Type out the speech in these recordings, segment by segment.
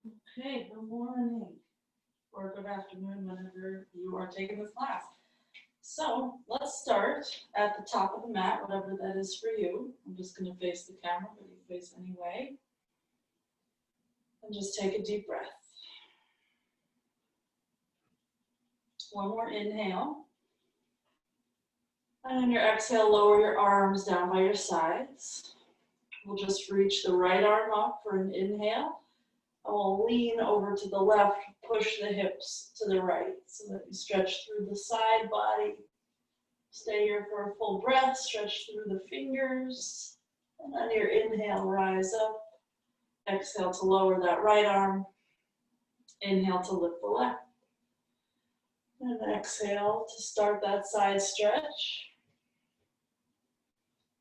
Okay, good morning or good afternoon whenever you are taking this class. So let's start at the top of the mat, whatever that is for you. I'm just going to face the camera, but you face anyway. And just take a deep breath. One more inhale. And on your exhale, lower your arms down by your sides. We'll just reach the right arm up for an inhale. And we'll lean over to the left, push the hips to the right so that you stretch through the side body. Stay here for a full breath, stretch through the fingers. And on your inhale, rise up. Exhale to lower that right arm. Inhale to lift the left. And exhale to start that side stretch.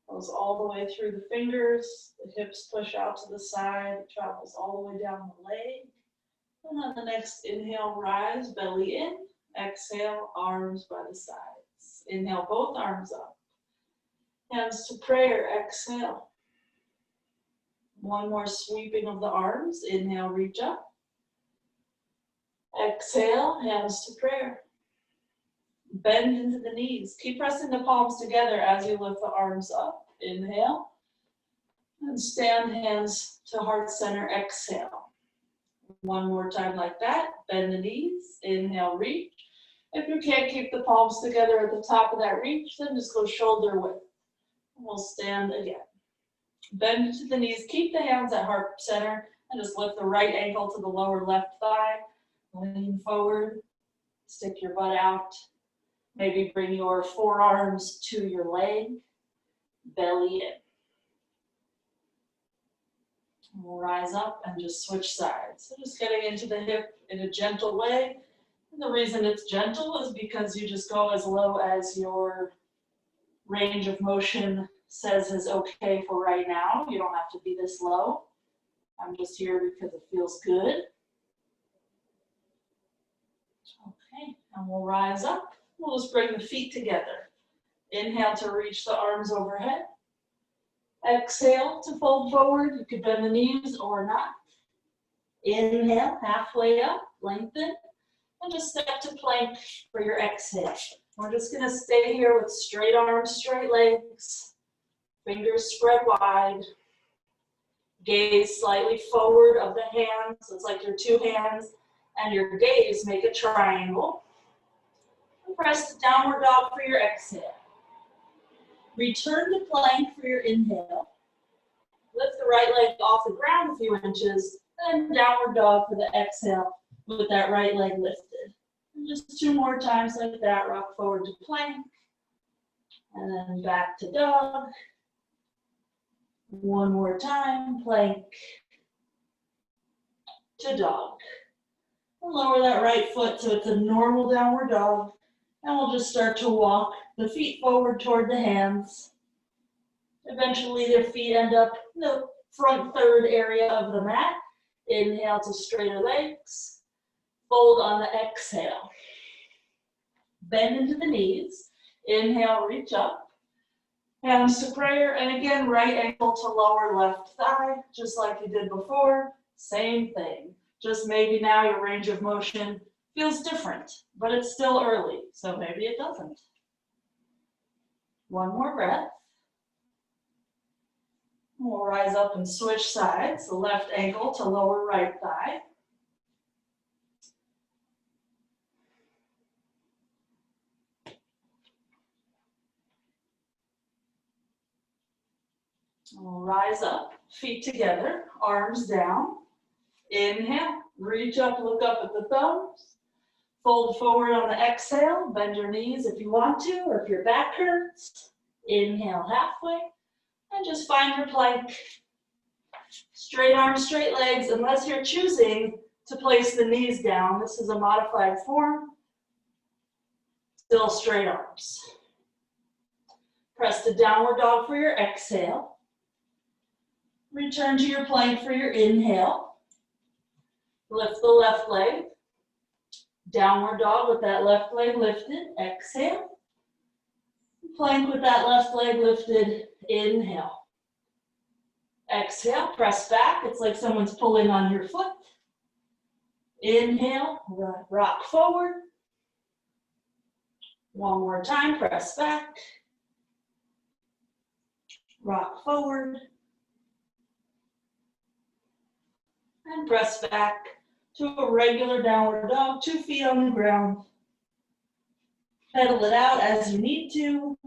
Goes all the way through the fingers, the hips push out to the side, it travels all the way down the leg. And on the next inhale, rise, belly in. Exhale, arms by the sides. Inhale, both arms up. Hands to prayer, exhale. One more sweeping of the arms. Inhale, reach up. Exhale, hands to prayer. Bend into the knees. Keep pressing the palms together as you lift the arms up. Inhale. And stand hands to heart center. Exhale. One more time like that. Bend the knees. Inhale, reach. If you can't keep the palms together at the top of that reach, then just go shoulder width. And we'll stand again. Bend into the knees. Keep the hands at heart center. And just lift the right ankle to the lower left thigh. Lean forward. Stick your butt out. Maybe bring your forearms to your leg, belly in. We'll rise up and just switch sides. So just getting into the hip in a gentle way. And the reason it's gentle is because you just go as low as your range of motion says is okay for right now. You don't have to be this low. I'm just here because it feels good. Okay, and we'll rise up. We'll just bring the feet together. Inhale to reach the arms overhead. Exhale to fold forward. You could bend the knees or not. Inhale, halfway up, lengthen. And just step to plank for your exhale. We're just going to stay here with straight arms, straight legs. Fingers spread wide. Gaze slightly forward of the hands. So it's like your two hands and your gaze make a triangle. Press the downward dog for your exhale. Return to plank for your inhale. Lift the right leg off the ground a few inches, and downward dog for the exhale with that right leg lifted. And just two more times like that, rock forward to plank, and then back to dog. One more time, plank to dog. And lower that right foot so it's a normal downward dog. And we'll just start to walk the feet forward toward the hands. Eventually their feet end up in the front third area of the mat. Inhale to straighter legs. Fold on the exhale. Bend into the knees. Inhale, reach up. Hands to prayer. And again, right ankle to lower left thigh, just like you did before. Same thing. Just maybe now your range of motion feels different, but it's still early, so maybe it doesn't. One more breath. We'll rise up and switch sides, the left ankle to lower right thigh. We'll rise up, feet together, arms down. Inhale, reach up, look up at the thumbs. Fold forward on the exhale, bend your knees if you want to, or if your back hurts. Inhale halfway, and just find your plank. Straight arms, straight legs, unless you're choosing to place the knees down. This is a modified form. Still straight arms. Press the downward dog for your exhale. Return to your plank for your inhale. Lift the left leg. Downward dog with that left leg lifted. Exhale. Plank with that left leg lifted. Inhale. Exhale, press back. It's like someone's pulling on your foot. Inhale, rock forward. One more time, press back. Rock forward. And press back to a regular downward dog, 2 feet on the ground. Pedal it out as you need to.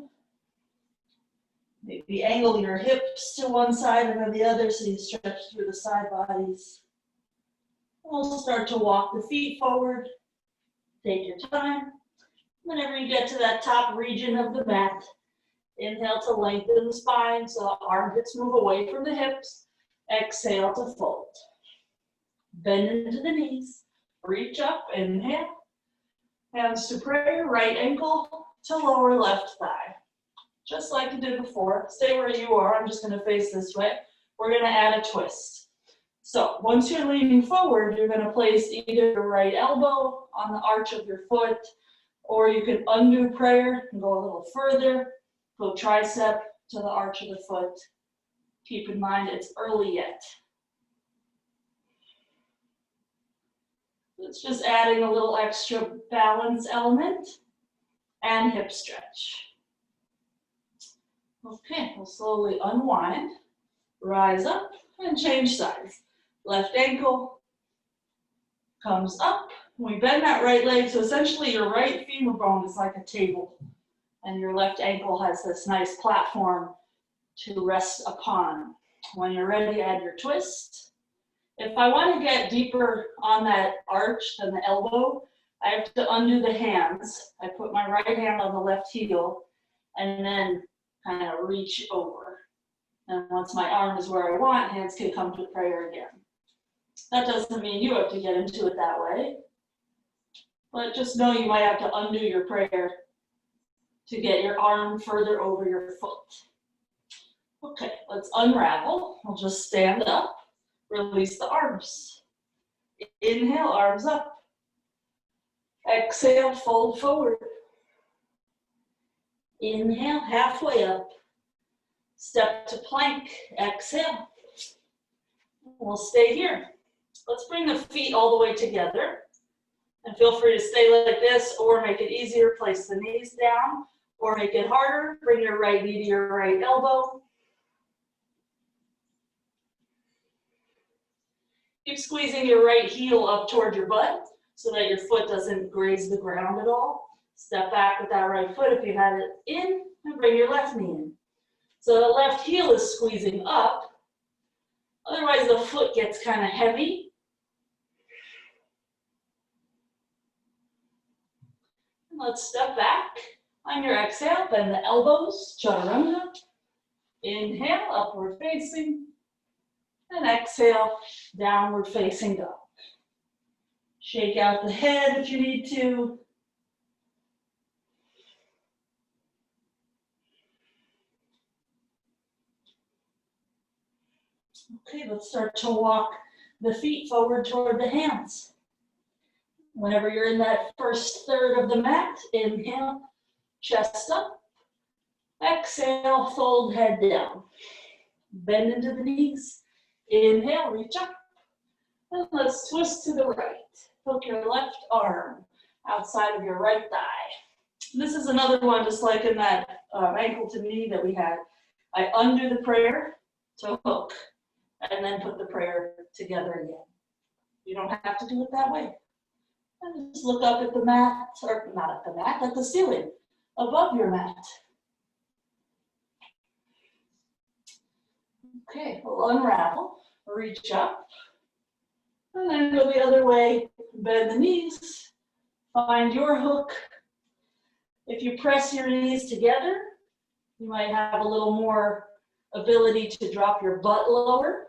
Maybe angle your hips to one side and then the other so you stretch through the side bodies. We'll start to walk the feet forward. Take your time. Whenever you get to that top region of the mat, inhale to lengthen the spine so the armpits move away from the hips. Exhale to fold. Bend into the knees. Reach up, inhale. Hands to prayer, right ankle to lower left thigh. Just like you did before. Stay where you are. I'm just going to face this way. We're going to add a twist. So once you're leaning forward, you're going to place either your right elbow on the arch of your foot, or you can undo prayer and go a little further. Go tricep to the arch of the foot. Keep in mind it's early yet. It's just adding a little extra balance element and hip stretch. Okay, we'll slowly unwind, rise up, and change sides. Left ankle comes up. We bend that right leg, so essentially your right femur bone is like a table, and your left ankle has this nice platform to rest upon. When you're ready, add your twist. If I want to get deeper on that arch than the elbow, I have to undo the hands. I put my right hand on the left heel and then kind of reach over. And once my arm is where I want, hands can come to prayer again. That doesn't mean you have to get into it that way, but just know you might have to undo your prayer to get your arm further over your foot. Okay, let's unravel. We'll just stand up. Release the arms. Inhale, arms up. Exhale, fold forward. Inhale, halfway up. Step to plank. Exhale. We'll stay here. Let's bring the feet all the way together. And feel free to stay like this, or make it easier, place the knees down, or make it harder, bring your right knee to your right elbow. Keep squeezing your right heel up toward your butt so that your foot doesn't graze the ground at all. Step back with that right foot if you had it in, and bring your left knee in. So the left heel is squeezing up. Otherwise the foot gets kind of heavy. Let's step back. On your exhale, bend the elbows, chaturanga. Inhale, upward facing. And exhale, downward facing dog. Shake out the head if you need to. Okay, let's start to walk the feet forward toward the hands. Whenever you're in that first third of the mat, inhale, chest up. Exhale, fold head down. Bend into the knees. Inhale, reach up. And let's twist to the right. Hook your left arm outside of your right thigh. This is another one, just like in that ankle to knee that we had. I undo the prayer to hook, and then put the prayer together again. You don't have to do it that way. And just look up at the mat, or not at the mat, at the ceiling, above your mat. Okay, we'll unravel, reach up, and then go the other way, bend the knees, find your hook. If you press your knees together, you might have a little more ability to drop your butt lower.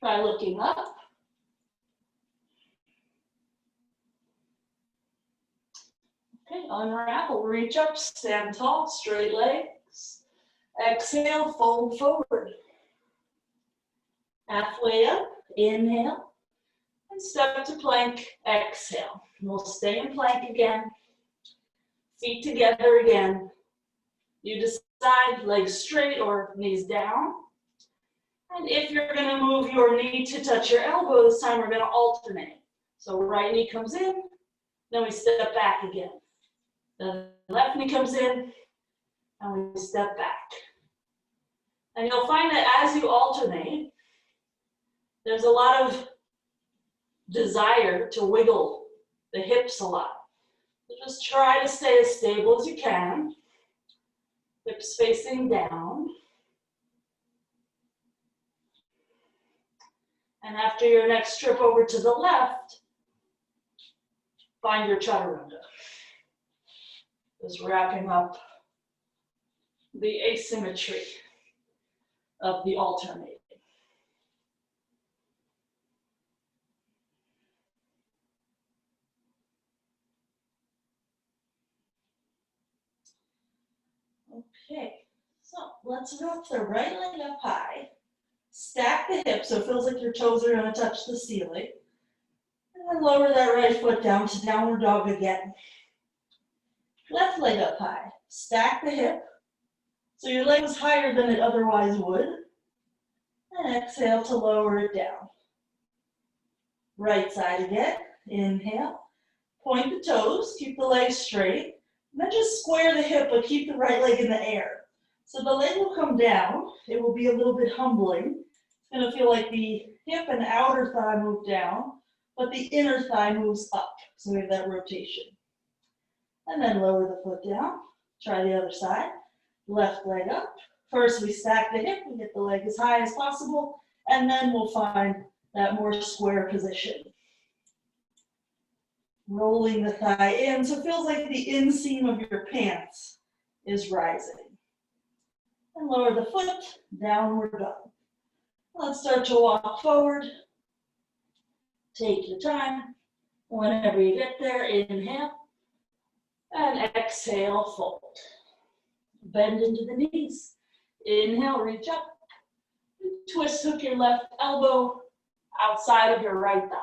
Try looking up. Okay, unravel, reach up, stand tall, straight legs. Exhale, fold forward. Halfway up, inhale, and step to plank, exhale. We'll stay in plank again. Feet together again. You side, legs straight or knees down. And if you're going to move your knee to touch your elbow, this time we're going to alternate. So right knee comes in, then we step back again. The left knee comes in, and we step back. And you'll find that as you alternate, there's a lot of desire to wiggle the hips a lot. So just try to stay as stable as you can. Hips facing down. And after your next trip over to the left, find your chaturanga. Just wrapping up the asymmetry of the alternating. Okay, so let's wrap the right leg up high. Stack the hips so it feels like your toes are going to touch the ceiling. And then lower that right foot down to downward dog again. Left leg up high. Stack the hip so your leg is higher than it otherwise would. And exhale to lower it down. Right side again. Inhale. Point the toes. Keep the legs straight. And then just square the hip, but keep the right leg in the air. So the leg will come down. It will be a little bit humbling. It's going to feel like the hip and outer thigh move down, but the inner thigh moves up. So we have that rotation. And then lower the foot down. Try the other side. Left leg up. First we stack the hip and get the leg as high as possible, and then we'll find that more square position. Rolling the thigh in, so it feels like the inseam of your pants is rising. And lower the foot, downward dog. Let's start to walk forward. Take your time. Whenever you get there, inhale. And exhale, fold. Bend into the knees. Inhale, reach up. Twist, hook your left elbow outside of your right thigh.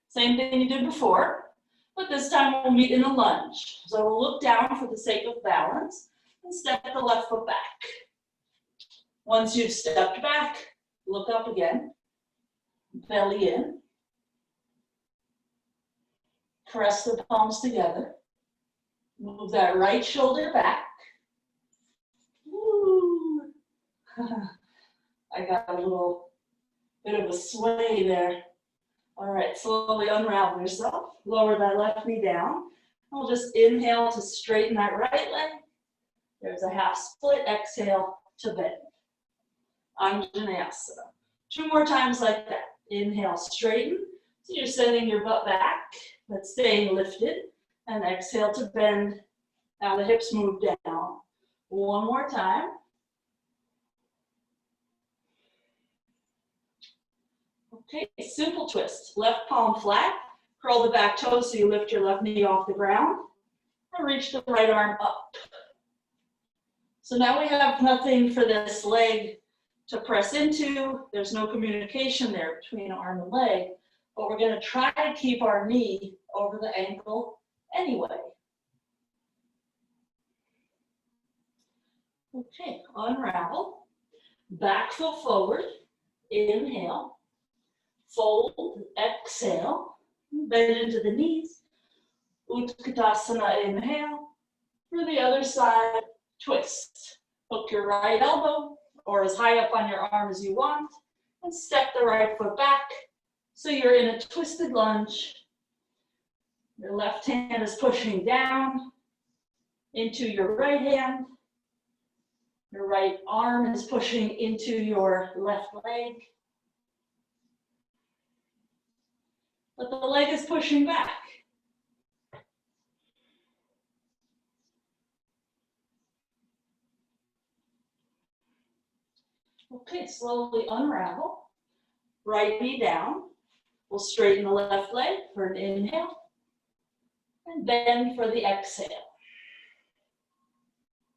Same thing you did before, but this time we'll meet in a lunge. So we'll look down for the sake of balance and step the left foot back. Once you've stepped back, look up again, belly in. Press the palms together. Move that right shoulder back. Woo. I got a little bit of a sway there. All right, slowly unravel yourself. Lower that left knee down. We'll just inhale to straighten that right leg. There's a half split. Exhale to bend. Anjaneasana. 2 more times like that. Inhale, straighten. So you're sending your butt back, but staying lifted. And exhale to bend. Now the hips move down. 1 more time. Okay, simple twist. Left palm flat. Curl the back toes so you lift your left knee off the ground. And reach the right arm up. So now we have nothing for this leg to press into. There's no communication there between arm and leg. But we're going to try to keep our knee over the ankle anyway. Okay, unravel. Back foot forward. Inhale. Fold, exhale, bend into the knees, utkatasana, inhale. For the other side, twist. Hook your right elbow, or as high up on your arm as you want, and step the right foot back, so you're in a twisted lunge. Your left hand is pushing down into your right hand. Your right arm is pushing into your left leg. But the leg is pushing back. Okay, slowly unravel. Right knee down. We'll straighten the left leg for an inhale. And bend for the exhale.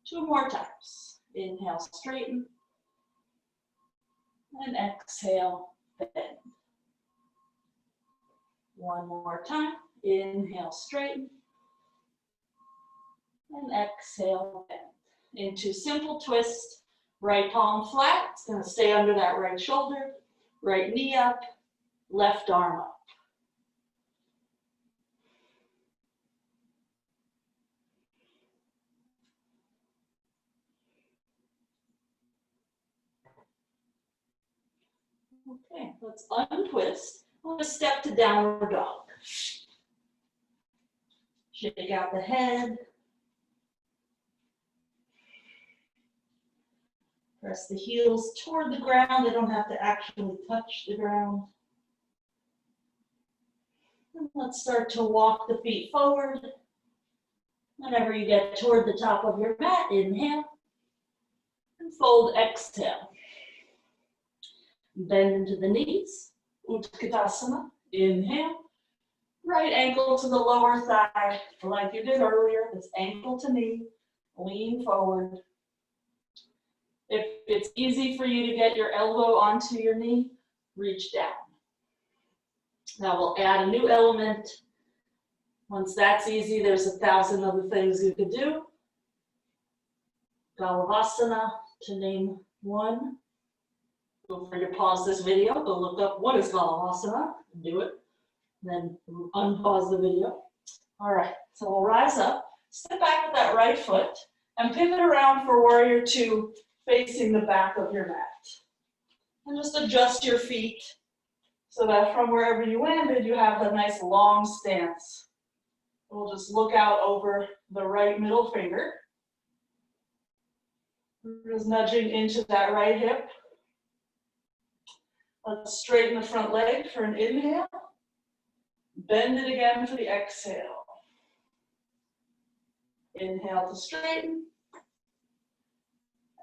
2 more times. Inhale, straighten. And exhale, bend. 1 more time. Inhale, straighten. And exhale, bend. into simple twist. Right palm flat, it's gonna stay under that right shoulder, right knee up, left arm up. Okay, let's untwist. We'll just step to downward dog. Shake out the head. Press the heels toward the ground. They don't have to actually touch the ground. And let's start to walk the feet forward. Whenever you get toward the top of your mat, inhale. And fold, exhale. Bend into the knees, utkatasana, inhale. Right ankle to the lower thigh, like you did earlier. It's ankle to knee, lean forward. If it's easy for you to get your elbow onto your knee, reach down. Now we'll add a new element. Once that's easy, there's 1,000 other things you could do. Galavasana, to name one. Feel free to pause this video, go look up what is Galavasana, and do it. Then unpause the video. All right, so we'll rise up, step back with that right foot, and pivot around for warrior two, facing the back of your mat. And just adjust your feet so that from wherever you landed, you have a nice long stance. We'll just look out over the right middle finger. We're just nudging into that right hip. Let's straighten the front leg for an inhale. Bend it again for the exhale. Inhale to straighten.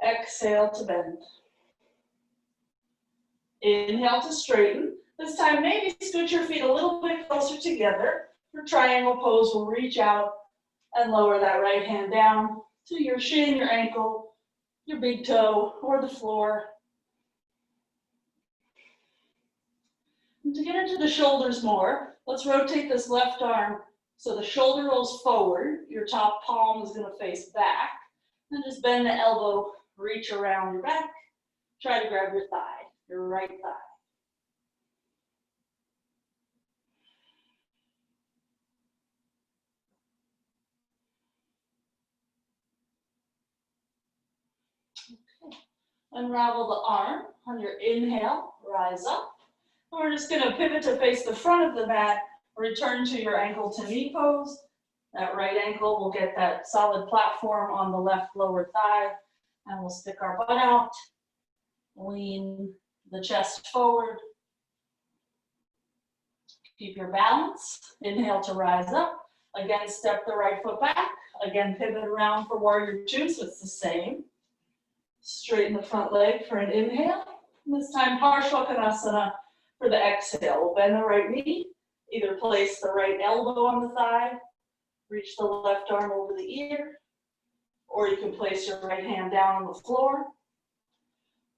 Exhale to bend. Inhale to straighten. This time, maybe scoot your feet a little bit closer together. For triangle pose, we'll reach out and lower that right hand down to your shin, your ankle, your big toe, or the floor. And to get into the shoulders more, let's rotate this left arm so the shoulder rolls forward. Your top palm is going to face back. And just bend the elbow, reach around your back. Try to grab your thigh, your right thigh. Okay. Unravel the arm on your inhale, rise up. We're just going to pivot to face the front of the mat, return to your ankle to knee pose. That right ankle will get that solid platform on the left lower thigh, and we'll stick our butt out, lean the chest forward. Keep your balance. Inhale to rise up. Again, step the right foot back. Again, pivot around for warrior two, so it's the same. Straighten the front leg for an inhale. And this time, parsva for the exhale. We'll bend the right knee, either place the right elbow on the thigh, reach the left arm over the ear, or you can place your right hand down on the floor,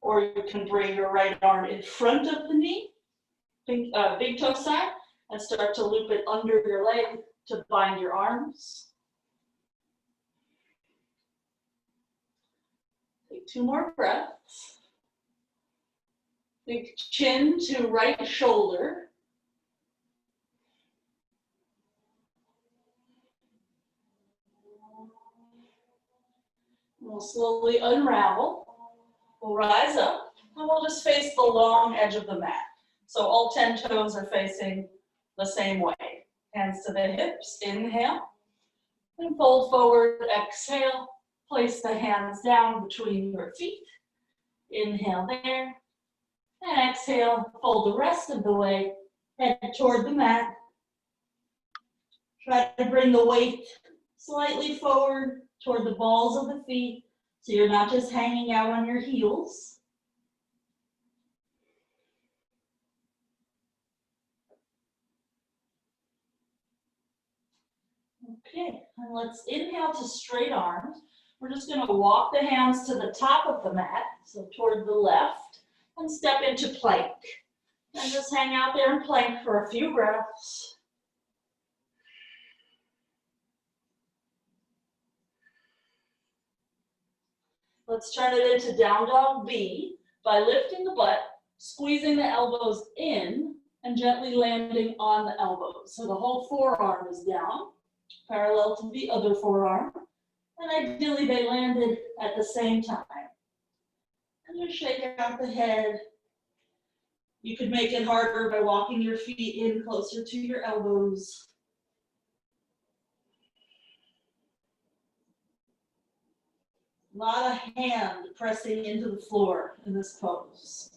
or you can bring your right arm in front of the knee, big toe side, and start to loop it under your leg to bind your arms. Take 2 more breaths. Big chin to right shoulder. We'll slowly unravel. We'll rise up, and we'll just face the long edge of the mat. So all 10 toes are facing the same way. Hands to the hips, inhale. And fold forward, exhale. Place the hands down between your feet. Inhale there. And exhale, fold the rest of the way, head toward the mat. Try to bring the weight slightly forward toward the balls of the feet, so you're not just hanging out on your heels. Okay, and let's inhale to straight arms. We're just going to walk the hands to the top of the mat, so toward the left, and step into plank. And just hang out there in plank for a few breaths. Let's turn it into down dog B by lifting the butt, squeezing the elbows in, and gently landing on the elbows. So the whole forearm is down, parallel to the other forearm. And ideally they landed at the same time. And just shake out the head. You could make it harder by walking your feet in closer to your elbows. A lot of hand pressing into the floor in this pose.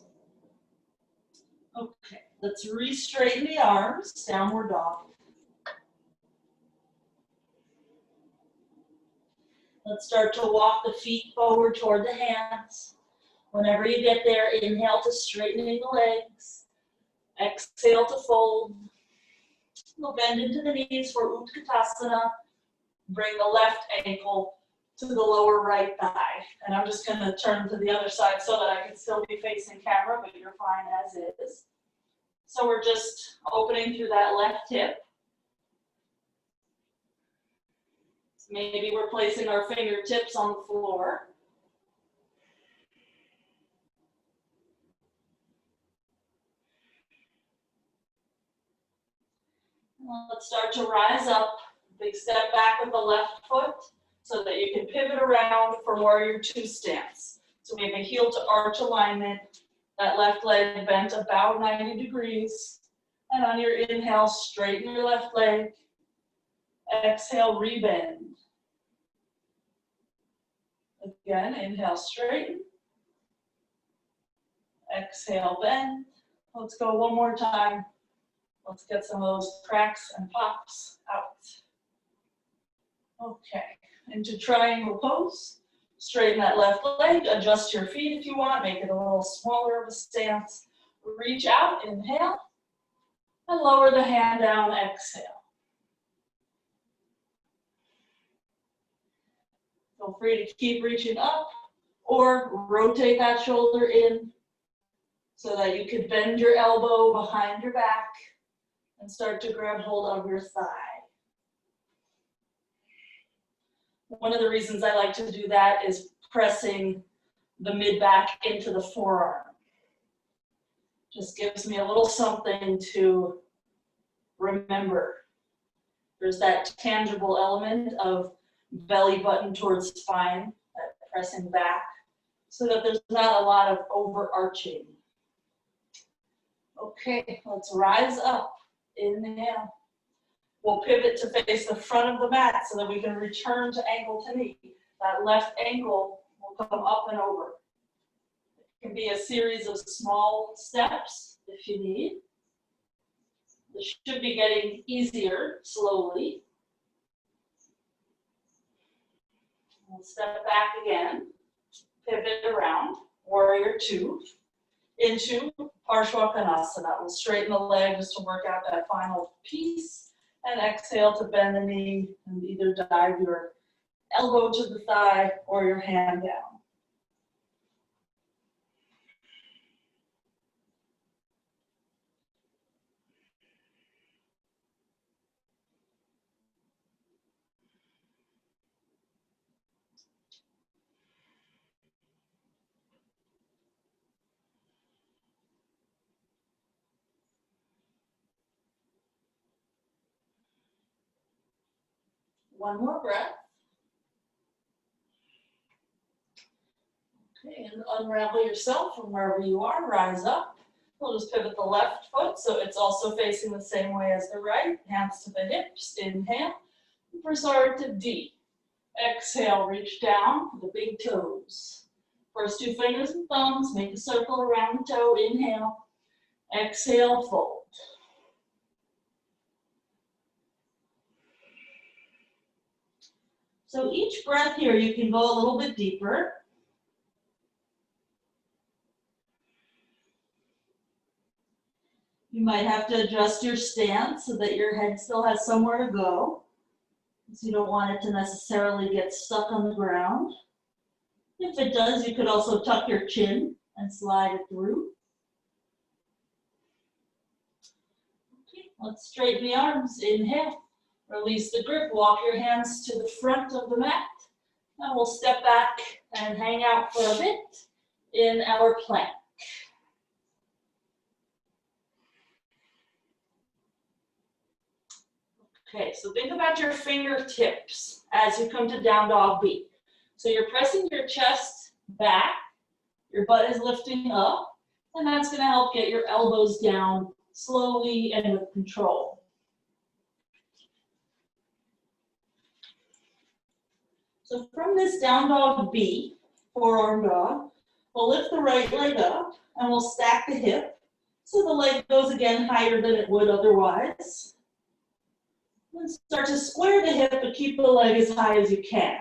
Okay, let's re-straighten the arms, downward dog. Let's start to walk the feet forward toward the hands. Whenever you get there, inhale to straightening the legs. Exhale to fold. We'll bend into the knees for utkatasana. Bring the left ankle to the lower right thigh. And I'm just going to turn to the other side so that I can still be facing camera, but you're fine as is. So we're just opening through that left hip. Maybe we're placing our fingertips on the floor. Let's start to rise up. Big step back with the left foot so that you can pivot around for warrior two stance. So we have a heel to arch alignment, that left leg bent about 90 degrees. And on your inhale, straighten your left leg. Exhale, rebend. Again, inhale, straighten. Exhale, bend. Let's go one more time. Let's get some of those cracks and pops out. Okay, into triangle pose. Straighten that left leg, adjust your feet if you want, make it a little smaller of a stance. Reach out, inhale, and lower the hand down, exhale. Feel free to keep reaching up or rotate that shoulder in so that you could bend your elbow behind your back and start to grab hold of your thigh. One of the reasons I like to do that is pressing the mid-back into the forearm. Just gives me a little something to remember. There's that tangible element of belly button towards spine, that pressing back, so that there's not a lot of overarching. Okay, let's rise up. Inhale. We'll pivot to face the front of the mat so that we can return to ankle to knee. That left ankle will come up and over. It can be a series of small steps if you need. This should be getting easier slowly. We'll step back again, pivot around, warrior two, into parsva. We'll straighten the leg just to work out that final piece, and exhale to bend the knee and either dive your elbow to the thigh or your hand down. One more breath. Okay, and unravel yourself from wherever you are, rise up. We'll just pivot the left foot so it's also facing the same way as the right. Hands to the hips, inhale. Press to D. Exhale, reach down for the big toes. First two fingers and thumbs, make a circle around the toe, inhale. Exhale, fold. So each breath here, you can go a little bit deeper. You might have to adjust your stance so that your head still has somewhere to go. So you don't want it to necessarily get stuck on the ground. If it does, you could also tuck your chin and slide it through. Okay, let's straighten the arms. Inhale. Release the grip. Walk your hands to the front of the mat. And we'll step back and hang out for a bit in our plank. Okay, so think about your fingertips as you come to down dog B. So you're pressing your chest back, your butt is lifting up, and that's going to help get your elbows down slowly and with control. So from this down dog B, forearm dog, we'll lift the right leg up and we'll stack the hip so the leg goes again higher than it would otherwise. And start to square the hip, but keep the leg as high as you can.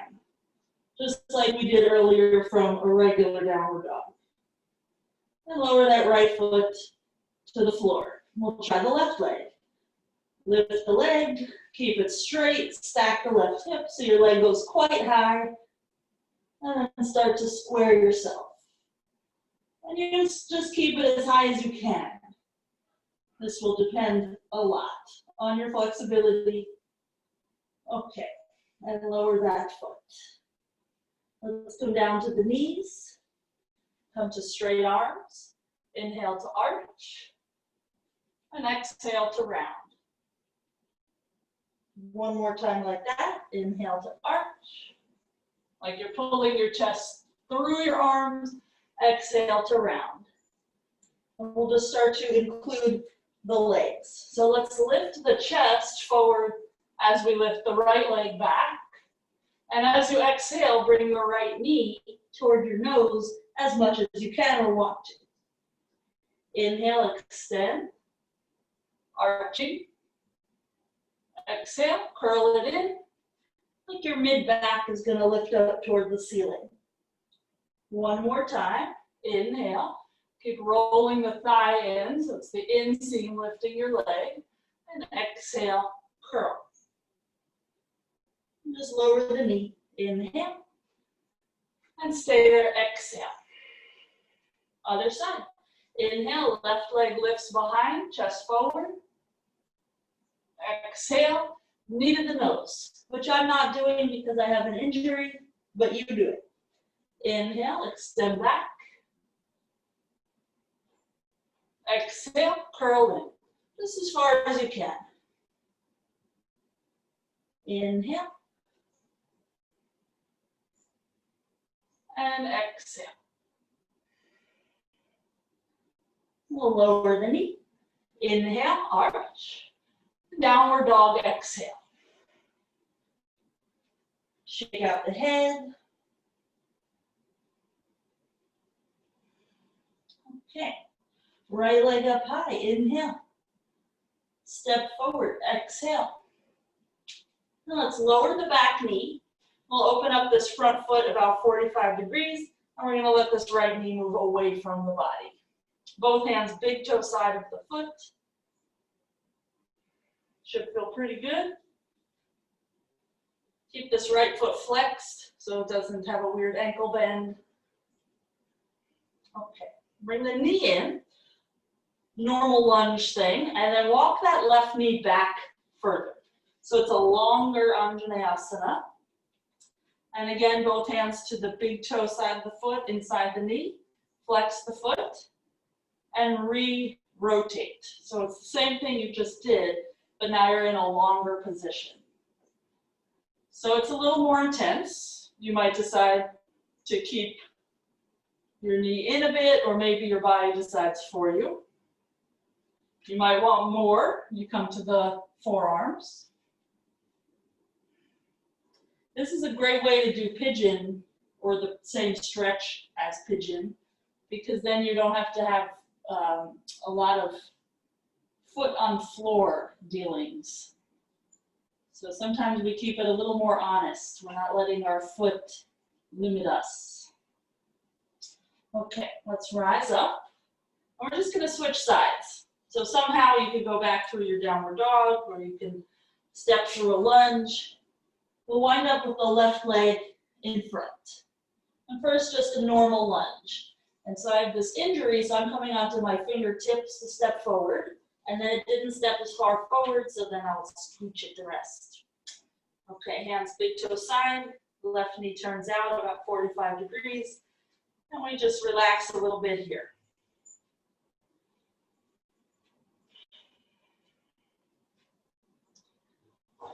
Just like we did earlier from a regular downward dog. And lower that right foot to the floor. We'll try the left leg. Lift the leg, keep it straight, stack the left hip so your leg goes quite high. And then start to square yourself. And you just keep it as high as you can. This will depend a lot on your flexibility. Okay, and lower that foot. Let's come down to the knees. Come to straight arms. Inhale to arch. And exhale to round. One more time like that. Inhale to arch. Like you're pulling your chest through your arms. Exhale to round. And we'll just start to include the legs. So let's lift the chest forward as we lift the right leg back. And as you exhale, bring the right knee toward your nose as much as you can or want to. Inhale, extend, arching. Exhale, curl it in. Like your mid-back is going to lift up toward the ceiling. One more time. Inhale. Keep rolling the thigh in, so it's the inseam lifting your leg. And exhale, curl. And just lower the knee. Inhale. And stay there, exhale. Other side. Inhale, left leg lifts behind, chest forward. Exhale, knee to the nose, which I'm not doing because I have an injury, but you do it. Inhale, extend back. Exhale, curl in, just as far as you can. Inhale. And exhale. We'll lower the knee. Inhale, arch. Downward dog, exhale. Shake out the head. Okay. Right leg up high, inhale. Step forward, exhale. Now let's lower the back knee. We'll open up this front foot about 45 degrees, and we're gonna let this right knee move away from the body. Both hands, big toe side of the foot. Should feel pretty good. Keep this right foot flexed so it doesn't have a weird ankle bend. Okay, bring the knee in. Normal lunge thing, and then walk that left knee back further. So it's a longer anjaneasana. And again, both hands to the big toe side of the foot, inside the knee. Flex the foot and re-rotate. So it's the same thing you just did, but now you're in a longer position. So it's a little more intense. You might decide to keep your knee in a bit, or maybe your body decides for you. You might want more. You come to the forearms. This is a great way to do pigeon, or the same stretch as pigeon, because then you don't have to have a lot of foot on floor dealings. So sometimes we keep it a little more honest. We're not letting our foot limit us. Okay, let's rise up. We're just going to switch sides. So somehow you can go back through your downward dog, or you can step through a lunge. We'll wind up with the left leg in front. And first, just a normal lunge. And so I have this injury, so I'm coming onto my fingertips to step forward. And then it didn't step as far forward, so then I'll scooch it the rest. Okay, hands big toe side, Left knee turns out about 45 degrees. And we just relax a little bit here.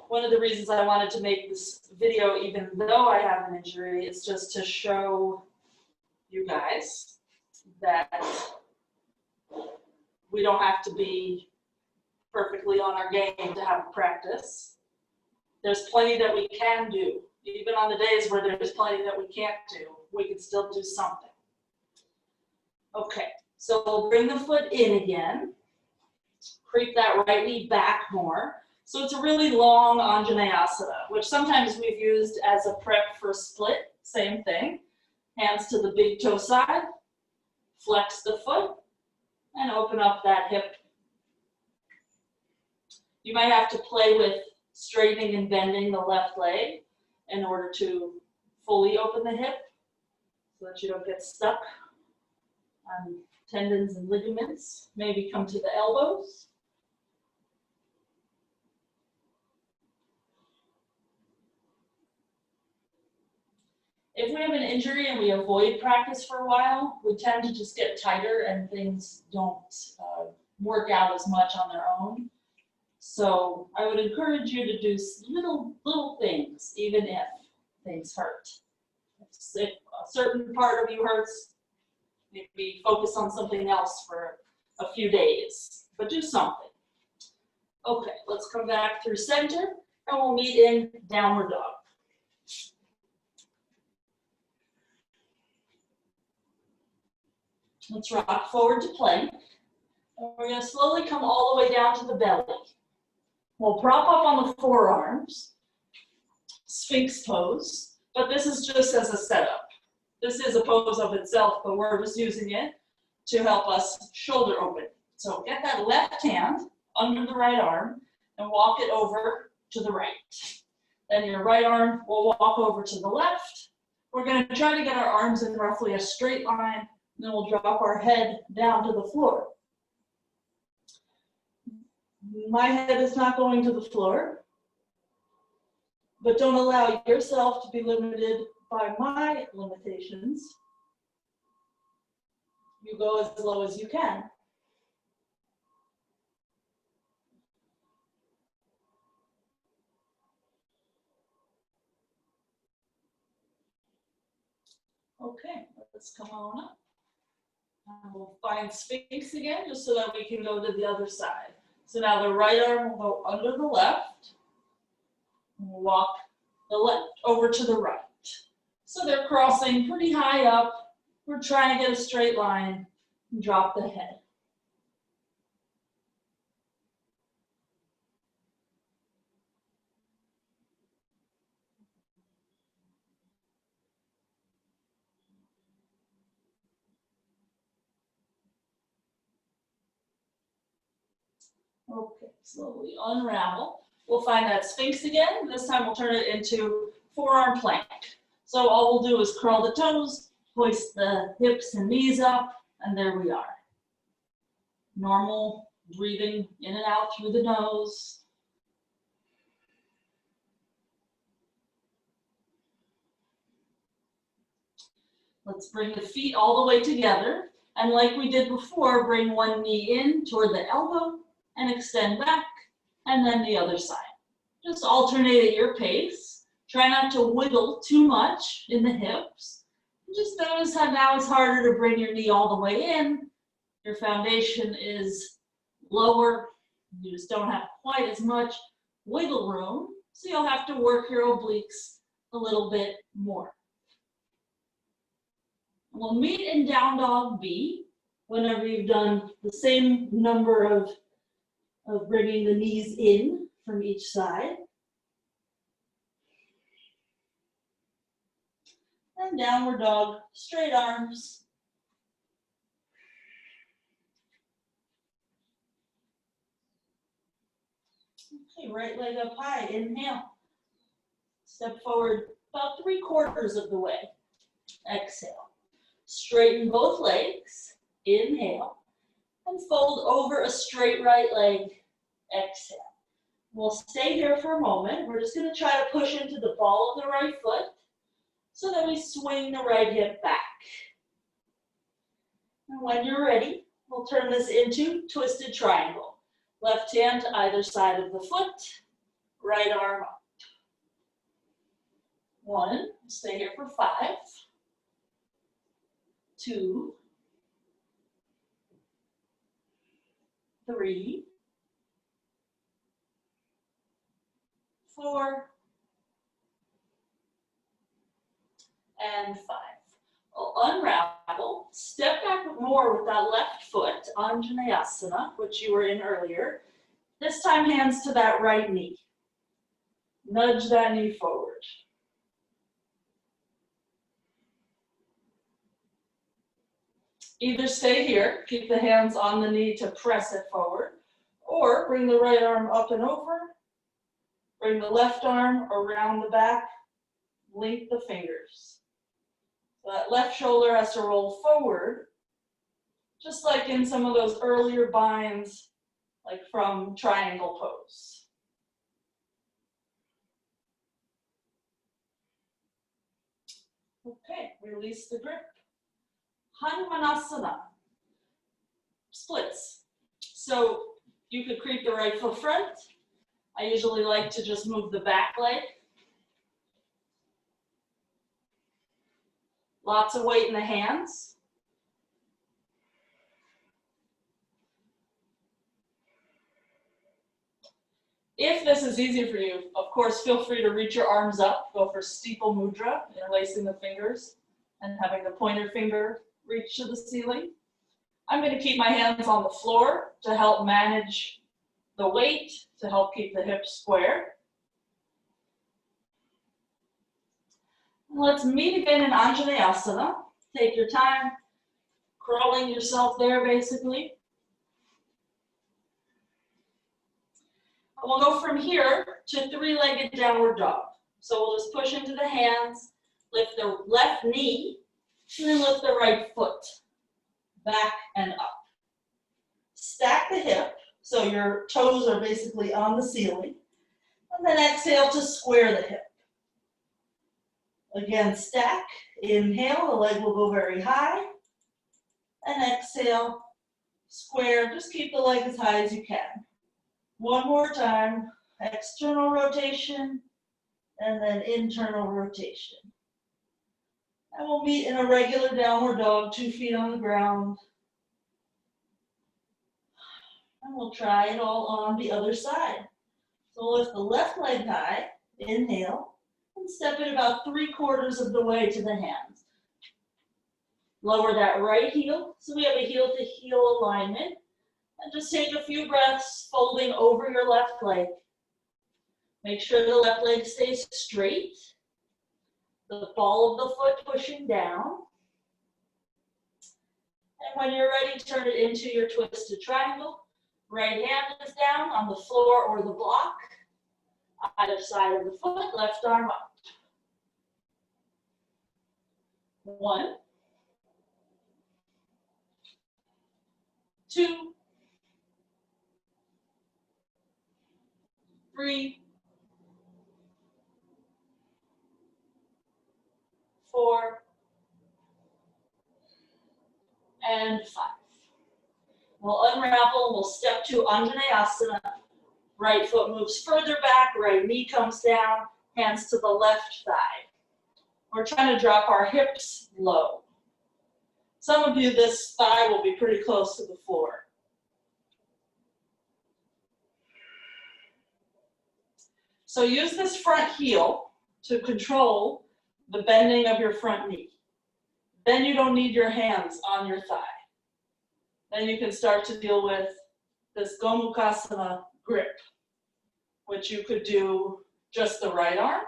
One of the reasons I wanted to make this video, even though I have an injury, is just to show you guys that we don't have to be perfectly on our game to have a practice. There's plenty that we can do. Even on the days where there's plenty that we can't do, we can still do something. Okay, so we'll bring the foot in again. Creep that right knee back more. So it's a really long anjaneasana, which sometimes we've used as a prep for split. Same thing. Hands to the big toe side. Flex the foot and open up that hip. You might have to play with straightening and bending the left leg in order to fully open the hip so that you don't get stuck on tendons and ligaments. Maybe come to the elbows. If we have an injury and we avoid practice for a while, we tend to just get tighter and things don't work out as much on their own. So I would encourage you to do little things, even if things hurt. If a certain part of you hurts, maybe focus on something else for a few days, but do something. Okay, let's come back through center and we'll meet in downward dog. Let's rock forward to plank. And we're going to slowly come all the way down to the belly. We'll prop up on the forearms, Sphinx pose, but this is just as a setup. This is a pose of itself, but we're just using it to help us shoulder open. So get that left hand under the right arm and walk it over to the right. Then your right arm will walk over to the left. We're going to try to get our arms in roughly a straight line. Then we'll drop our head down to the floor. My head is not going to the floor, but don't allow yourself to be limited by my limitations. You go as low as you can. Okay, let's come on up. We'll find Sphinx again, just so that we can go to the other side. So now the right arm will go under the left. And we'll walk the left over to the right. So they're crossing pretty high up. We're trying to get a straight line and drop the head. Okay, slowly unravel. We'll find that Sphinx again. This time we'll turn it into forearm plank. So all we'll do is curl the toes, hoist the hips and knees up, and there we are. Normal breathing in and out through the nose. Let's bring the feet all the way together. And like we did before, bring one knee in toward the elbow and extend back, and then the other side. Just alternate at your pace. Try not to wiggle too much in the hips. Just notice how now it's harder to bring your knee all the way in. Your foundation is lower. You just don't have quite as much wiggle room, so you'll have to work your obliques a little bit more. We'll meet in down dog B whenever you've done the same number of bringing the knees in from each side. And downward dog, straight arms. Okay, right leg up high, inhale. Step forward about 3/4 of the way. Exhale. Straighten both legs, inhale. And fold over a straight right leg, exhale. We'll stay here for a moment. We're just going to try to push into the ball of the right foot. So then we swing the right hip back. And when you're ready, we'll turn this into twisted triangle. Left hand to either side of the foot, right arm up. 1, stay here for 5, 2, 3, 4, and 5. We'll unravel, step back more with that left foot, anjaneasaana, which you were in earlier. This time hands to that right knee. Nudge that knee forward. Either stay here, keep the hands on the knee to press it forward, or bring the right arm up and over, bring the left arm around the back, link the fingers. So that left shoulder has to roll forward, just like in some of those earlier binds, like from triangle pose. Okay, release the grip. Hanumanasana, splits. So you could creep the right foot front. I usually like to just move the back leg. Lots of weight in the hands. If this is easy for you, of course, feel free to reach your arms up. Go for steeple mudra, interlacing the fingers and having the pointer finger reach to the ceiling. I'm going to keep my hands on the floor to help manage the weight, to help keep the hips square. Let's meet again in anjaneasana. Take your time, crawling yourself there basically. We'll go from here to three-legged downward dog. So we'll just push into the hands, lift the left knee, and then lift the right foot, back and up. Stack the hip, so your toes are basically on the ceiling. And then exhale to square the hip. Again, stack. Inhale, the leg will go very high. And exhale, square. Just keep the leg as high as you can. One more time. External rotation, and then internal rotation. And we'll meet in a regular downward dog, 2 feet on the ground. And we'll try it all on the other side. So lift the left leg high, inhale, and step it about 3/4 of the way to the hands. Lower that right heel, so we have a heel to heel alignment. And just take a few breaths, folding over your left leg. Make sure the left leg stays straight. The ball of the foot pushing down. And when you're ready, turn it into your twisted triangle. Right hand is down on the floor or the block. Either side of the foot, left arm up. 1, 2, 3, 4, and 5. We'll unravel, we'll step to anjaneasana. Right foot moves further back, right knee comes down, hands to the left thigh. We're trying to drop our hips low. Some of you, this thigh will be pretty close to the floor. So use this front heel to control the bending of your front knee. Then you don't need your hands on your thigh. Then you can start to deal with this gomukasana grip, which you could do just the right arm,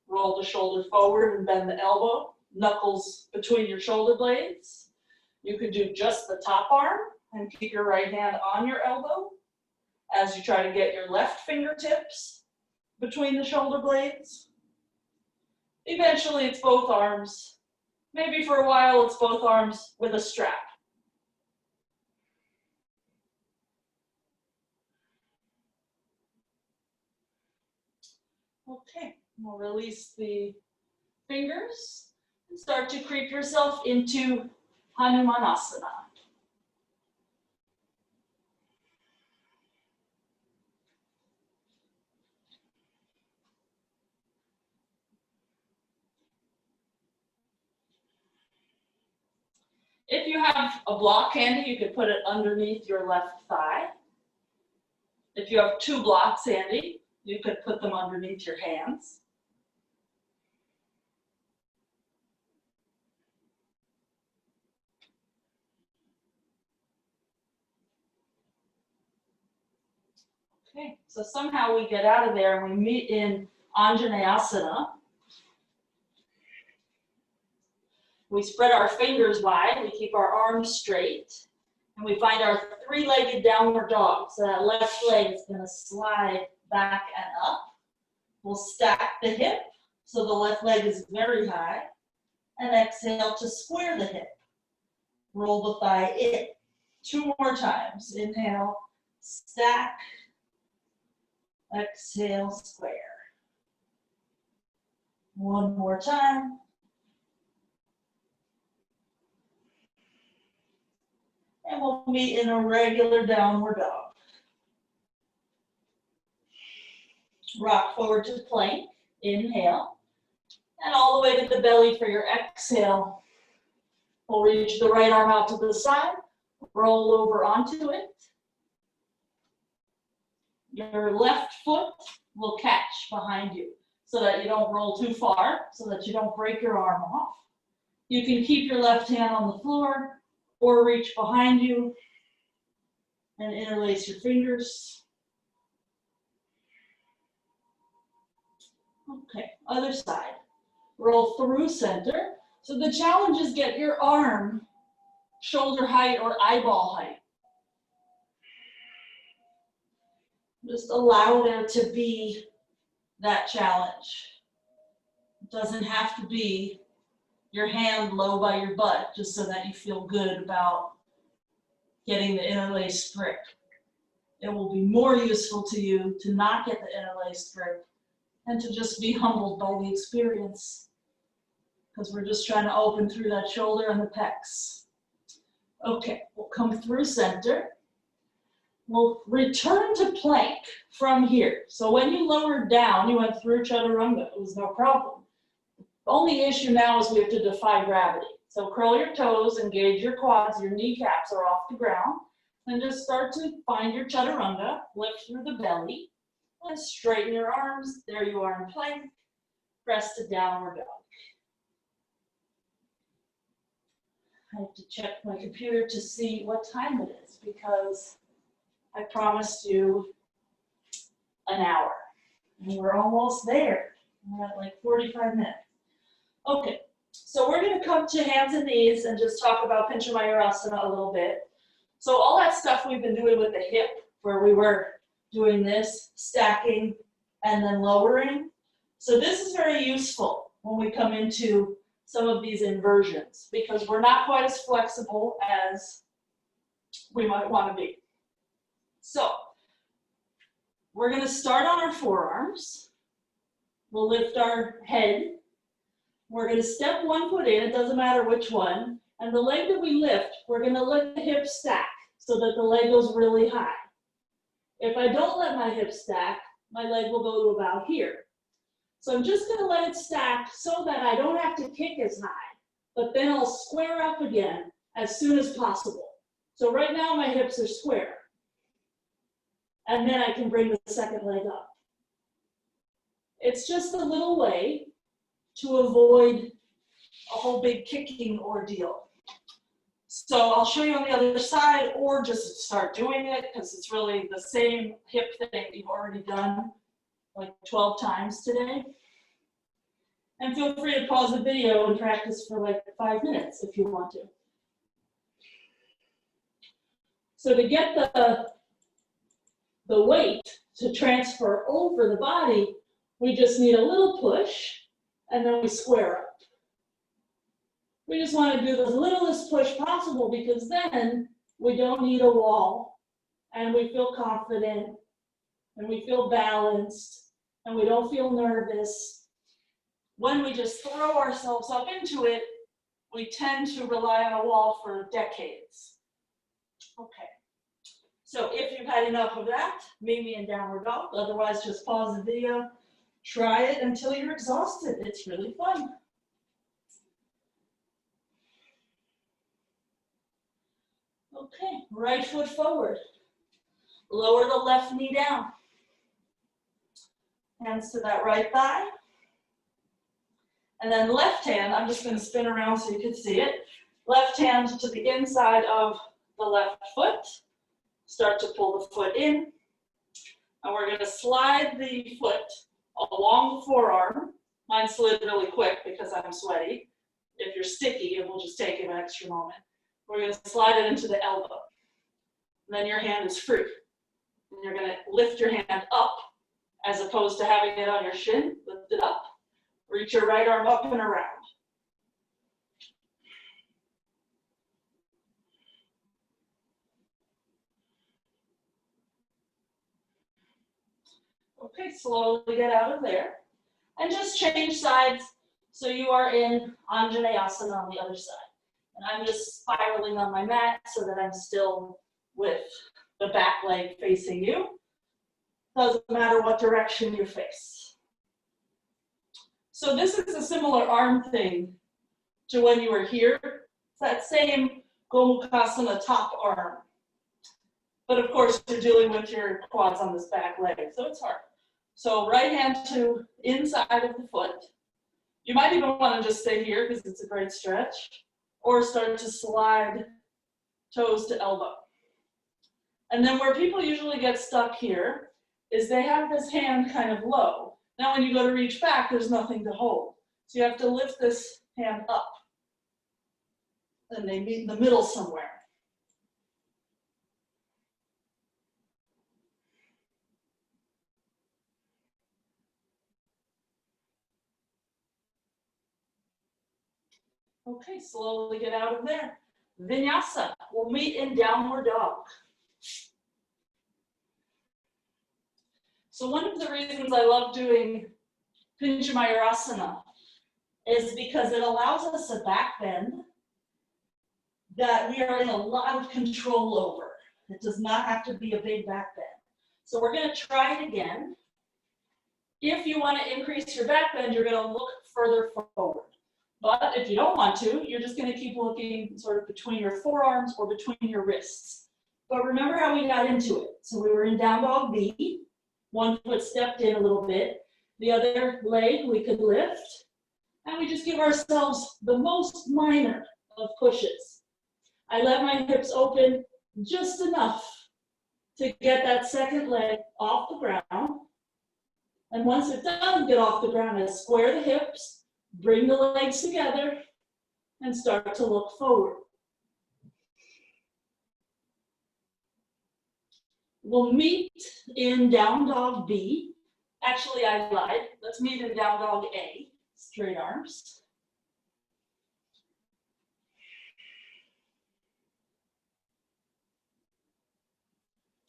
roll the shoulder forward and bend the elbow, knuckles between your shoulder blades. You could do just the top arm and keep your right hand on your elbow as you try to get your left fingertips between the shoulder blades. Eventually it's both arms. Maybe for a while it's both arms with a strap. Okay, we'll release the fingers and start to creep yourself into hanumanasana. If you have a block handy, you could put it underneath your left thigh. If you have 2 blocks handy, you could put them underneath your hands. Okay, so somehow we get out of there and we meet in anjaneasanas. We spread our fingers wide, we keep our arms straight, and we find our 3-legged downward dog. So that left leg is going to slide back and up. We'll stack the hip so the left leg is very high, and exhale to square the hip. Roll the thigh in. 2 more times. Inhale, stack, exhale, square. 1 more time. And we'll meet in a regular downward dog. Rock forward to plank, inhale, and all the way to the belly for your exhale. We'll reach the right arm out to the side, roll over onto it. Your left foot will catch behind you so that you don't roll too far, so that you don't break your arm off. You can keep your left hand on the floor or reach behind you and interlace your fingers. Okay, other side. Roll through center. So the challenge is get your arm shoulder height or eyeball height. Just allow there to be that challenge. It doesn't have to be your hand low by your butt, just so that you feel good about getting the interlaced grip. It will be more useful to you to not get the interlaced grip and to just be humbled by the experience, because we're just trying to open through that shoulder and the pecs. Okay, we'll come through center. We'll return to plank from here. So when you lowered down, you went through chaturanga. It was no problem. The only issue now is we have to defy gravity. So curl your toes, engage your quads, your kneecaps are off the ground, and just start to find your chaturanga, lift through the belly, and straighten your arms. There you are in plank. Press to downward dog. I have to check my computer to see what time it is, because I promised you an hour, and we're almost there. We're at like 45 minutes. Okay, so we're going to come to hands and knees and just talk about anjaneasanas a little bit. So all that stuff we've been doing with the hip, where we were doing this, stacking, and then lowering. So this is very useful when we come into some of these inversions, because we're not quite as flexible as we might want to be. So we're going to start on our forearms. We'll lift our head. We're going to step 1 foot in, it doesn't matter which one, and the leg that we lift, we're going to let the hip stack so that the leg goes really high. If I don't let my hip stack, my leg will go to about here. So I'm just going to let it stack so that I don't have to kick as high, but then I'll square up again as soon as possible. So right now my hips are square, and then I can bring the second leg up. It's just a little way to avoid a whole big kicking ordeal. So I'll show you on the other side, or just start doing it, because it's really the same hip thing you've already done like 12 times today. And feel free to pause the video and practice for like 5 minutes if you want to. So to get the weight to transfer over the body, we just need a little push, and then we square up. We just want to do the littlest push possible, because then we don't need a wall, and we feel confident, and we feel balanced, and we don't feel nervous. when we just throw ourselves up into it, we tend to rely on a wall for decades. Okay. So if you've had enough of that, meet me in downward dog. Otherwise, just pause the video. Try it until you're exhausted. It's really fun. Okay, right foot forward. Lower the left knee down. Hands to that right thigh. And then left hand, I'm just going to spin around so you can see it. Left hand to the inside of the left foot. Start to pull the foot in. And we're going to slide the foot along the forearm. Mine slid really quick because I'm sweaty. If you're sticky, it will just take an extra moment. We're going to slide it into the elbow. And then your hand is free. And you're going to lift your hand up as opposed to having it on your shin. Lift it up. Reach your right arm up and around. Okay, slowly get out of there. And just change sides so you are in anjaneasana on the other side. And I'm just spiraling on my mat so that I'm still with the back leg facing you. Doesn't matter what direction you face. So this is a similar arm thing to when you were here. It's that same gomukhasana top arm. But of course, you're dealing with your quads on this back leg, so it's hard. So right hand to inside of the foot. You might even want to just stay here because it's a great stretch, or start to slide toes to elbow. And then where people usually get stuck here is they have this hand kind of low. Now when you go to reach back, there's nothing to hold. So you have to lift this hand up. And they meet in the middle somewhere. Okay, slowly get out of there. Vinyasa, we'll meet in downward dog. So one of the reasons I love doing pigeon is because it allows us a back bend that we are in a lot of control over. It does not have to be a big back bend. So we're going to try it again. If you want to increase your back bend, you're going to look further forward. But if you don't want to, you're just going to keep looking sort of between your forearms or between your wrists. But remember how we got into it. So we were in down dog B. One foot stepped in a little bit. The other leg we could lift. And we just give ourselves the most minor of pushes. I let my hips open just enough to get that second leg off the ground. And once it does get off the ground, I square the hips. Bring the legs together and start to look forward. We'll meet in down dog B. Actually, I lied. Let's meet in down dog A. Straight arms.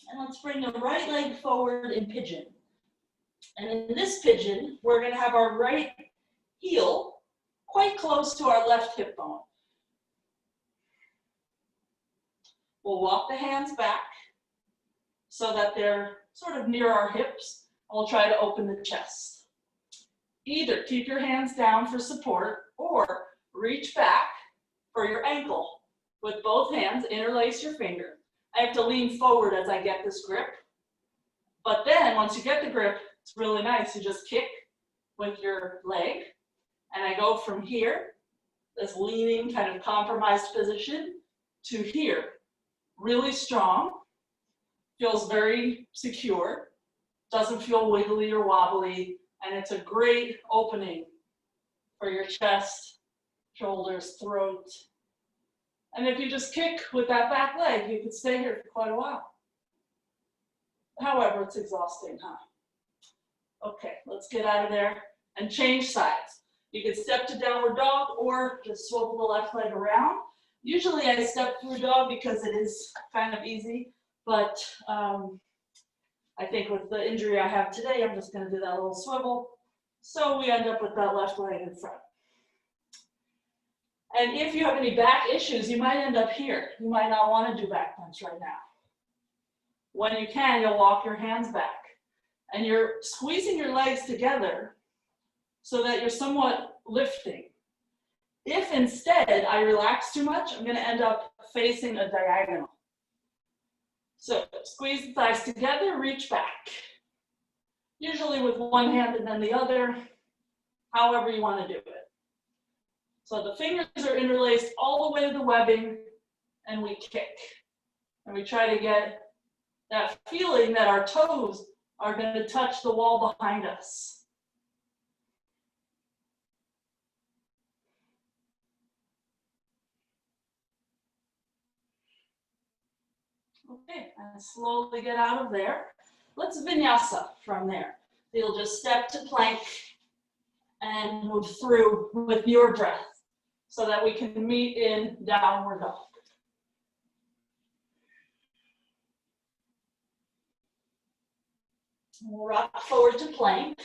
And let's bring the right leg forward in pigeon. And in this pigeon, we're going to have our right heel quite close to our left hip bone. We'll walk the hands back so that they're sort of near our hips. And we'll try to open the chest. Either keep your hands down for support or reach back for your ankle. With both hands, interlace your finger. I have to lean forward as I get this grip. But then once you get the grip, it's really nice. You just kick with your leg. And I go from here, this leaning kind of compromised position, to here. Really strong, feels very secure, doesn't feel wiggly or wobbly, and it's a great opening for your chest, shoulders, throat. And if you just kick with that back leg, you could stay here for quite a while. However, it's exhausting, huh? Okay, let's get out of there and change sides. You can step to downward dog or just swivel the left leg around. Usually I step through dog because it is kind of easy, but I think with the injury I have today, I'm just going to do that little swivel So we end up with that left leg in front. And if you have any back issues, you might end up here. You might not want to do back bends right now. When you can, you'll walk your hands back. And you're squeezing your legs together so that you're somewhat lifting. If instead I relax too much, I'm going to end up facing a diagonal. So squeeze the thighs together, reach back. Usually with one hand and then the other, however you want to do it. So the fingers are interlaced all the way to the webbing, and we kick. And we try to get that feeling that our toes are going to touch the wall behind us. Okay, and slowly get out of there. Let's vinyasa from there. You'll just step to plank and move through with your breath so that we can meet in downward dog. We'll rock forward to plank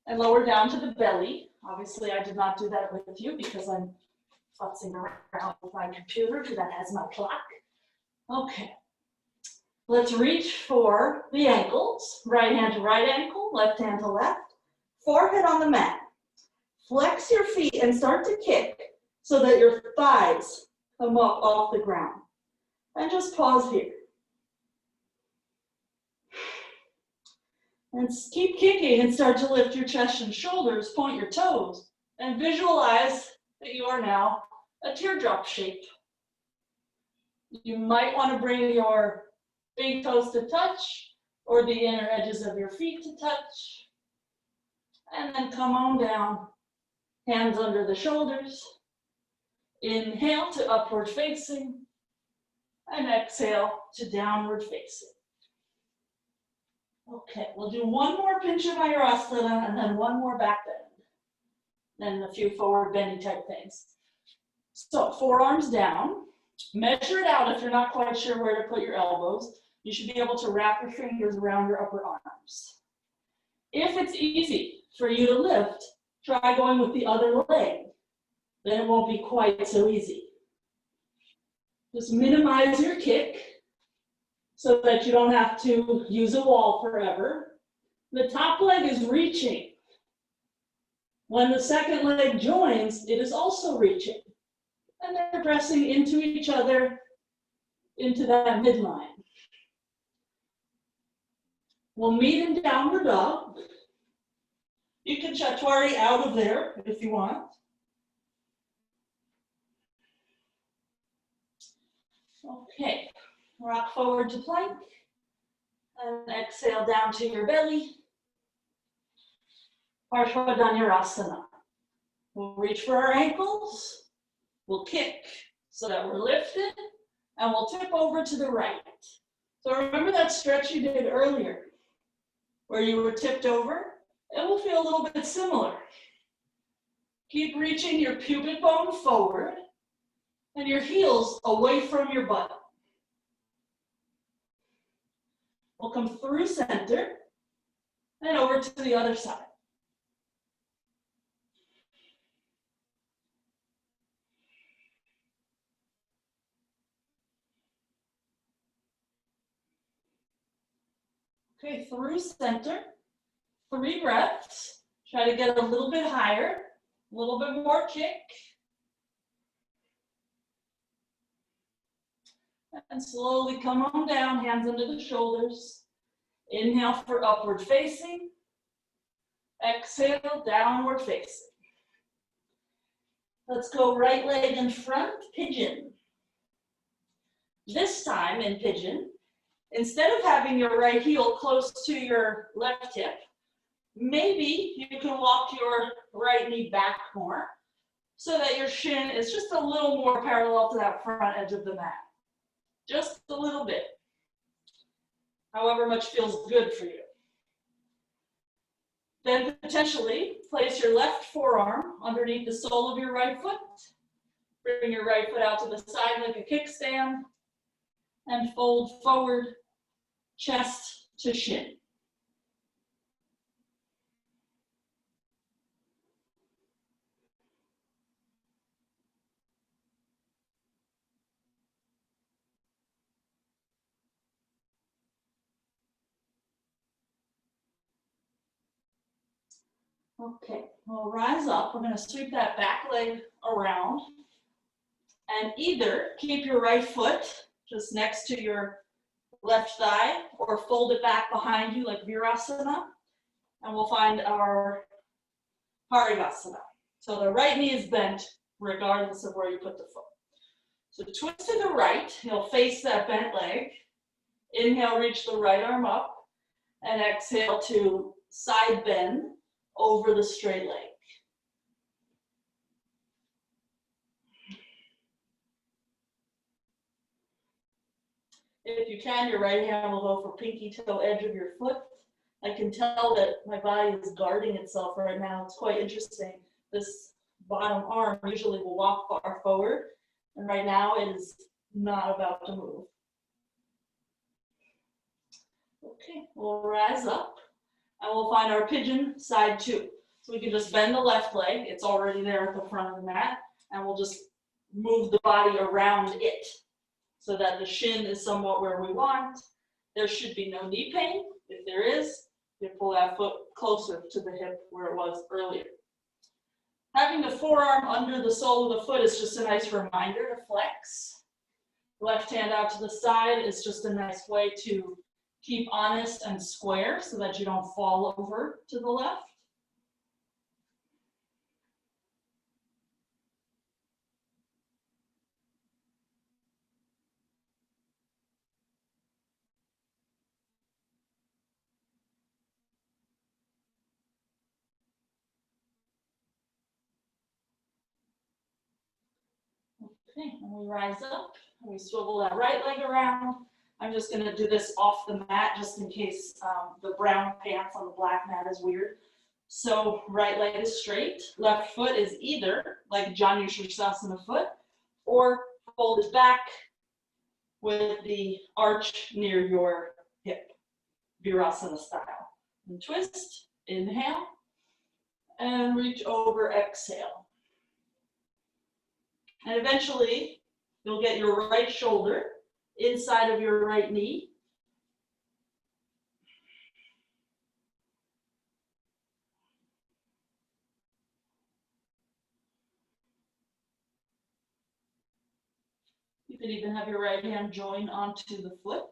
and lower down to the belly. Obviously, I did not do that with you because I'm futzing around with my computer that has my clock. Okay. Let's reach for the ankles. Right hand to right ankle, left hand to left. Forehead on the mat. Flex your feet and start to kick so that your thighs come up off the ground. And just pause here. And keep kicking and start to lift your chest and shoulders, point your toes, and visualize that you are now a teardrop shape. You might want to bring your big toes to touch or the inner edges of your feet to touch. And then come on down, hands under the shoulders. Inhale to upward facing and exhale to downward facing. Okay, we'll do one more pinch of anjaneasanas and then one more back bend. Then a few forward bendy type things. So forearms down. Measure it out if you're not quite sure where to put your elbows. You should be able to wrap your fingers around your upper arms. If it's easy for you to lift, try going with the other leg. Then it won't be quite so easy. Just minimize your kick so that you don't have to use a wall forever. The top leg is reaching. When the second leg joins, it is also reaching. And they're pressing into each other, into that midline. We'll meet in downward dog. You can chaturanga out of there if you want. Okay, rock forward to plank. And exhale down to your belly. Parsva dhanurasana. We'll reach for our ankles. We'll kick so that we're lifted. And we'll tip over to the right. So remember that stretch you did earlier where you were tipped over? It will feel a little bit similar. Keep reaching your pubic bone forward and your heels away from your butt. We'll come through center and over to the other side. Okay, through center, 3 breaths. Try to get a little bit higher, a little bit more kick. And slowly come on down, hands under the shoulders. Inhale for upward facing. Exhale, downward facing. Let's go right leg in front, pigeon. This time in pigeon, instead of having your right heel close to your left hip, maybe you can walk your right knee back more so that your shin is just a little more parallel to that front edge of the mat. Just a little bit. However much feels good for you. Then potentially place your left forearm underneath the sole of your right foot. Bring your right foot out to the side like a kickstand and fold forward, chest to shin. Okay, we'll rise up. We're going to sweep that back leg around and either keep your right foot just next to your left thigh or fold it back behind you like virasana, and we'll find our parsva. So the right knee is bent regardless of where you put the foot. So twist to the right, you'll face that bent leg. Inhale, reach the right arm up, and exhale to side bend over the straight leg. If you can, your right hand will go for pinky toe edge of your foot. I can tell that my body is guarding itself right now. It's quite interesting. This bottom arm usually will walk far forward, and right now it is not about to move. Okay, we'll rise up and we'll find our pigeon side two. So we can just bend the left leg. It's already there at the front of the mat, and we'll just move the body around it so that the shin is somewhat where we want. There should be no knee pain. If there is, you pull that foot closer to the hip where it was earlier. Having the forearm under the sole of the foot is just a nice reminder to flex. Left hand out to the side is just a nice way to keep honest and square so that you don't fall over to the left. Okay, and we rise up, and we swivel that right leg around. I'm just going to do this off the mat just in case the brown pants on the black mat is weird. So right leg is straight, left foot is either like anjaneasanas foot or folded back with the arch near your hip, virasana style. And twist, inhale, and reach over, exhale. And eventually, you'll get your right shoulder inside of your right knee. You could even have your right hand join onto the foot.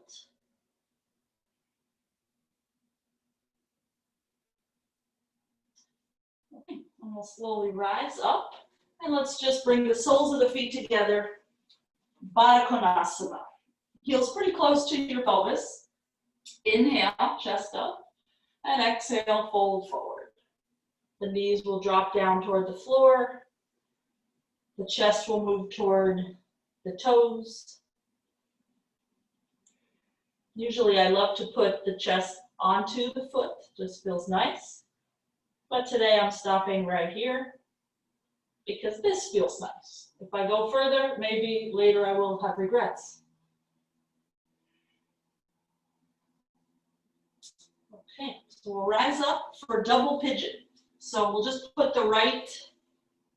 Okay, and we'll slowly rise up. And let's just bring the soles of the feet together. Backbends. Heels pretty close to your pelvis. Inhale, chest up. And exhale, fold forward. The knees will drop down toward the floor. The chest will move toward the toes. Usually I love to put the chest onto the foot. Just feels nice. But today I'm stopping right here because this feels nice. If I go further, maybe later I will have regrets. Okay, so we'll rise up for double pigeon. So we'll just put the right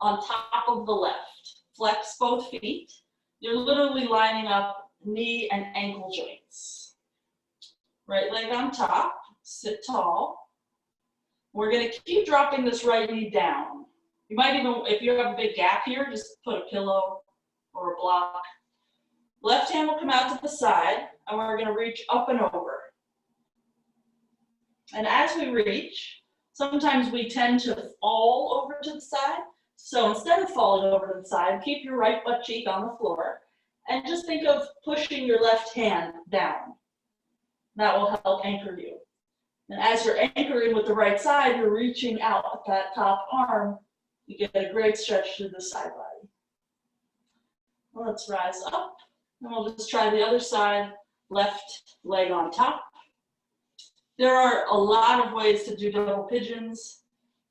on top of the left. Flex both feet. You're literally lining up knee and ankle joints. Right leg on top, sit tall. We're going to keep dropping this right knee down. You might even, if you have a big gap here, just put a pillow or a block. Left hand will come out to the side, and we're going to reach up and over. And as we reach, sometimes we tend to fall over to the side. So instead of falling over to the side, keep your right butt cheek on the floor, and just think of pushing your left hand down. That will help anchor you. And as you're anchoring with the right side, you're reaching out with that top arm. You get a great stretch through the side body. Well, let's rise up, and we'll just try the other side, left leg on top. There are a lot of ways to do double pigeons,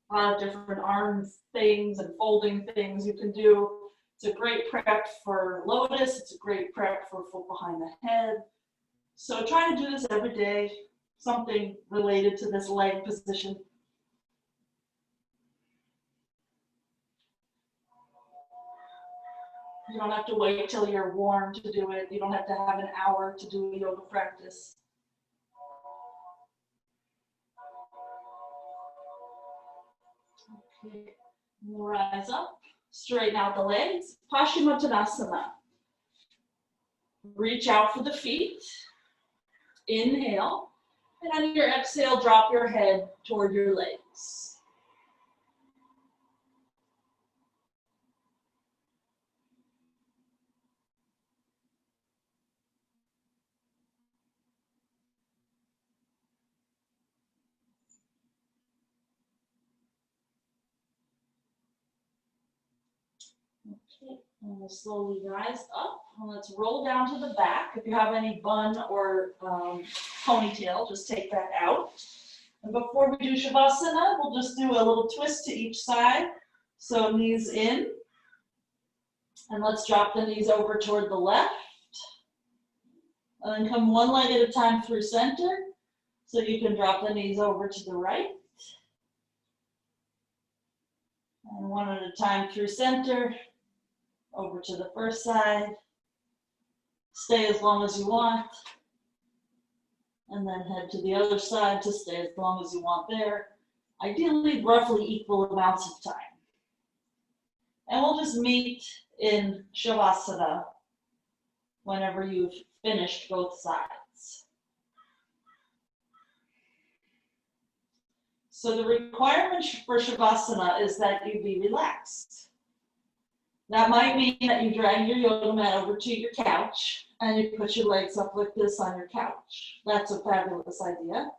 a lot of different arm things and folding things you can do. It's a great prep for lotus. It's a great prep for foot behind the head. So try to do this every day, something related to this leg position. You don't have to wait till you're warm to do it. You don't have to have an hour to do a yoga practice. Okay. We'll rise up, straighten out the legs, paschimottanasana. Reach out for the feet. Inhale. And on your exhale, drop your head toward your legs. Okay, and we'll slowly rise up. And let's roll down to the back. If you have any bun or ponytail, just take that out. And before we do Shavasana, we'll just do a little twist to each side. So knees in. And let's drop the knees over toward the left. And then come one leg at a time through center. So you can drop the knees over to the right. And one at a time through center. Over to the first side. Stay as long as you want. And then head to the other side to stay as long as you want there. Ideally, roughly equal amounts of time. And we'll just meet in Shavasana whenever you've finished both sides. So the requirement for Shavasana is that you be relaxed. That might mean that you drag your yoga mat over to your couch and you put your legs up like this on your couch. That's a fabulous idea.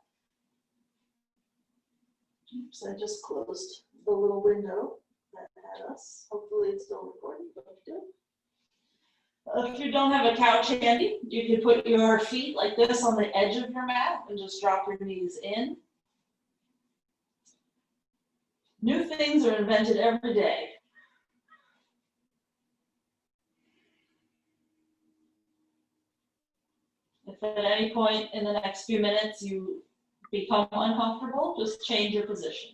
Oops, I just closed the little window that had us. Hopefully it's still recording, but it did. If you don't have a couch handy, you can put your feet like this on the edge of your mat and just drop your knees in. New things are invented every day. If at any point in the next few minutes you become uncomfortable, just change your position.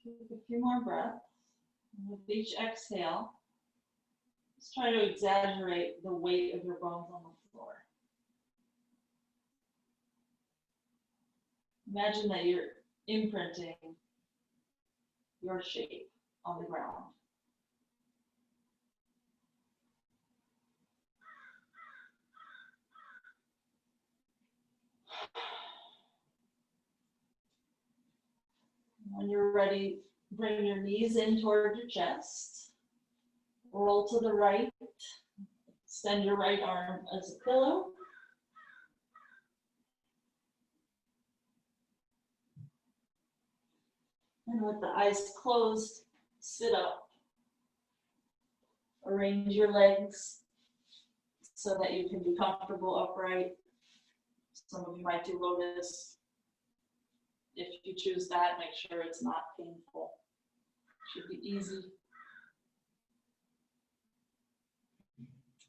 Take a few more breaths. And with each exhale, just try to exaggerate the weight of your bones on the floor. Imagine that you're imprinting your shape on the ground. When you're ready, bring your knees in toward your chest. Roll to the right. Extend your right arm as a pillow. And with the eyes closed, sit up. Arrange your legs so that you can be comfortable upright. Some of you might do lotus. If you choose that, make sure it's not painful. Should be easy.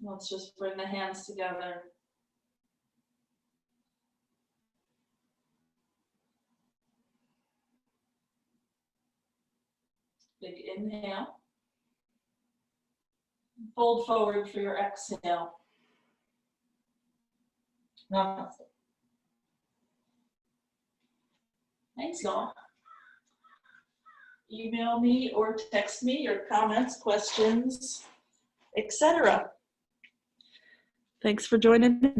Let's just bring the hands together. Big inhale. Fold forward for your exhale. Namaste. Thanks, y'all. Email me or text me your comments, questions, etc. Thanks for joining in.